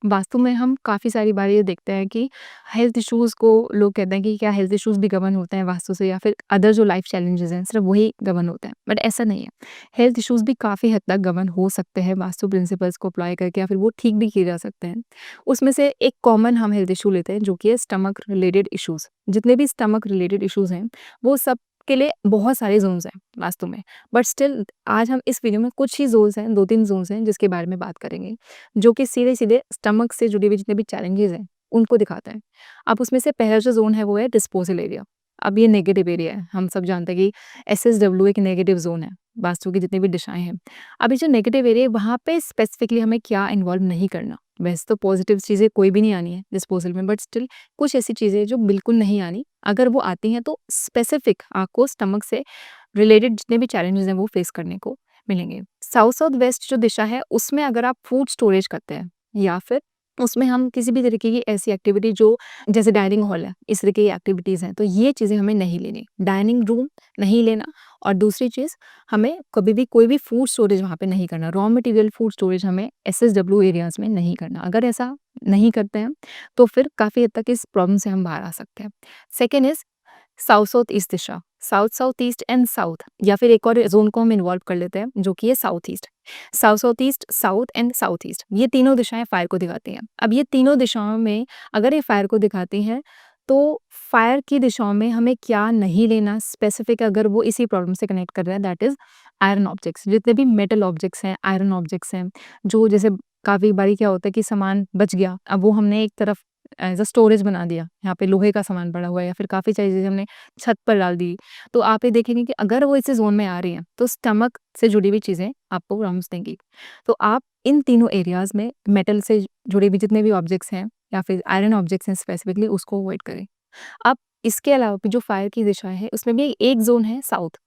वास्तु में हम काफ़ी सारी बार ये देखते हैं कि हेल्थ इश्यूज़ को लोग कहते हैं कि क्या हेल्थ इश्यूज़ भी गवर्न होते हैं वास्तु से या फिर अदर जो लाइफ चैलेंजेस हैं सिर्फ वही गवर्न होते हैं, बट ऐसा नहीं है। हेल्थ इश्यूज़ भी काफ़ी हद तक गवर्न हो सकते हैं वास्तु प्रिंसिपल्स को अप्लाई करके या फिर वो ठीक भी किए जा सकते हैं। उसमें से एक कॉमन हम हेल्थ इशू लेते हैं जो कि है स्टमक रिलेटेड इश्यूज़। जितने भी स्टमक रिलेटेड इश्यूज़ हैं वो सब के लिए बहुत सारे ज़ोन्स हैं वास्तु में, बट स्टिल आज हम इस वीडियो में कुछ ही ज़ोन्स हैं, 2-3 ज़ोन्स हैं जिसके बारे में बात करेंगे। जो कि सीधे-सीधे स्टमक से जुड़ी हुई जितने भी चैलेंजेज़ हैं, उनको दिखाता है। अब उसमें से पहला जो ज़ोन है वो है डिस्पोज़ल एरिया। अब ये नेगेटिव एरिया है। हम सब जानते हैं कि एसएसडब्ल्यू एक नेगेटिव ज़ोन है, वास्तु की जितनी भी दिशाएँ हैं। अब ये जो नेगेटिव एरिया है वहाँ पे स्पेसिफिकली हमें क्या इन्वॉल्व नहीं करना। वैसे तो पॉज़िटिव चीज़ें कोई भी नहीं आनी है डिस्पोज़ल में, बट स्टिल कुछ ऐसी चीज़ें हैं जो बिल्कुल नहीं आनी। अगर वो आती हैं तो स्पेसिफिक आपको स्टमक से रिलेटेड जितने भी चैलेंजेज़ हैं वो फेस करने को मिलेंगे। साउथ साउथ वेस्ट जो दिशा है उसमें अगर आप फूड स्टोरेज करते हैं या फिर उसमें हम किसी भी तरीके की ऐसी एक्टिविटी जो जैसे डाइनिंग हॉल है, इस तरह की एक्टिविटीज़ हैं, तो ये चीज़ें हमें नहीं लेनी। डाइनिंग रूम नहीं लेना और दूसरी चीज़ हमें कभी भी कोई भी फूड स्टोरेज वहाँ पे नहीं करना। रॉ मटेरियल फूड स्टोरेज हमें एसएसडब्ल्यू एरियाज़ में नहीं करना। अगर ऐसा नहीं करते हैं, तो फिर काफ़ी हद तक इस प्रॉब्लम से हम बाहर आ सकते हैं। Second is south south east Disha, south south east and south या फिर एक और जोन को हम इन्वॉल्व कर लेते हैं जो कि है south east. South south east, south and south east ये तीनों दिशाएं फायर को दिखाती हैं। अब ये तीनों दिशाओं में अगर ये फायर को दिखाती हैं तो फायर की दिशाओं में हमें क्या नहीं लेना स्पेसिफिक, अगर वो इसी प्रॉब्लम से कनेक्ट कर रहा है, दैट इज आयरन ऑब्जेक्ट्स। जितने भी मेटल ऑब्जेक्ट्स हैं, आयरन ऑब्जेक्ट्स हैं, जो जैसे काफ़ी बारी क्या होता है कि सामान बच गया, अब वो हमने एक तरफ एज अ स्टोरेज बना दिया, यहाँ पे लोहे का सामान पड़ा हुआ है या फिर काफ़ी सारी चीज़ें हमने छत पर डाल दी, तो आप ये देखेंगे कि अगर वो इस ज़ोन में आ रही हैं, तो स्टमक से जुड़ी हुई चीज़ें आपको प्रॉब्लम्स देंगी। तो आप इन तीनों एरियाज़ में मेटल से जुड़े भी जितने भी ऑब्जेक्ट्स हैं या फिर आयरन ऑब्जेक्ट्स हैं स्पेसिफिकली, उसको अवॉइड करें। अब इसके अलावा भी जो फायर की दिशा है, उसमें भी एक ज़ोन है साउथ,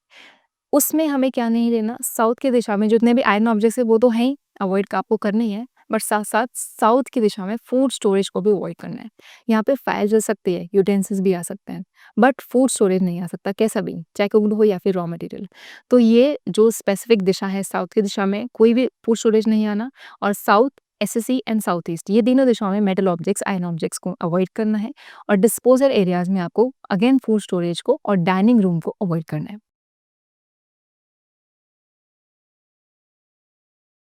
उसमें हमें क्या नहीं लेना, साउथ की दिशा में जितने भी आयरन ऑब्जेक्ट्स हैं वो तो हैं ही, अवॉइड आपको करना ही है, बट साथ-साथ साउथ की दिशा में फूड स्टोरेज को भी अवॉइड करना है। यहाँ पे फायर जल सकती है, यूटेंसिल्स भी आ सकते हैं, बट फूड स्टोरेज नहीं आ सकता, कैसा भी, चाहे कुक्ड हो या फिर रॉ मटेरियल। तो ये जो स्पेसिफिक दिशा है, साउथ की दिशा में कोई भी फूड स्टोरेज नहीं आना, और south, SSE and south east ये तीनों दिशाओं में मेटल ऑब्जेक्ट्स, आयरन ऑब्जेक्ट्स को अवॉइड करना है, और डिस्पोजल एरियाज में आपको अगेन फूड स्टोरेज को और डाइनिंग रूम को अवॉइड करना है।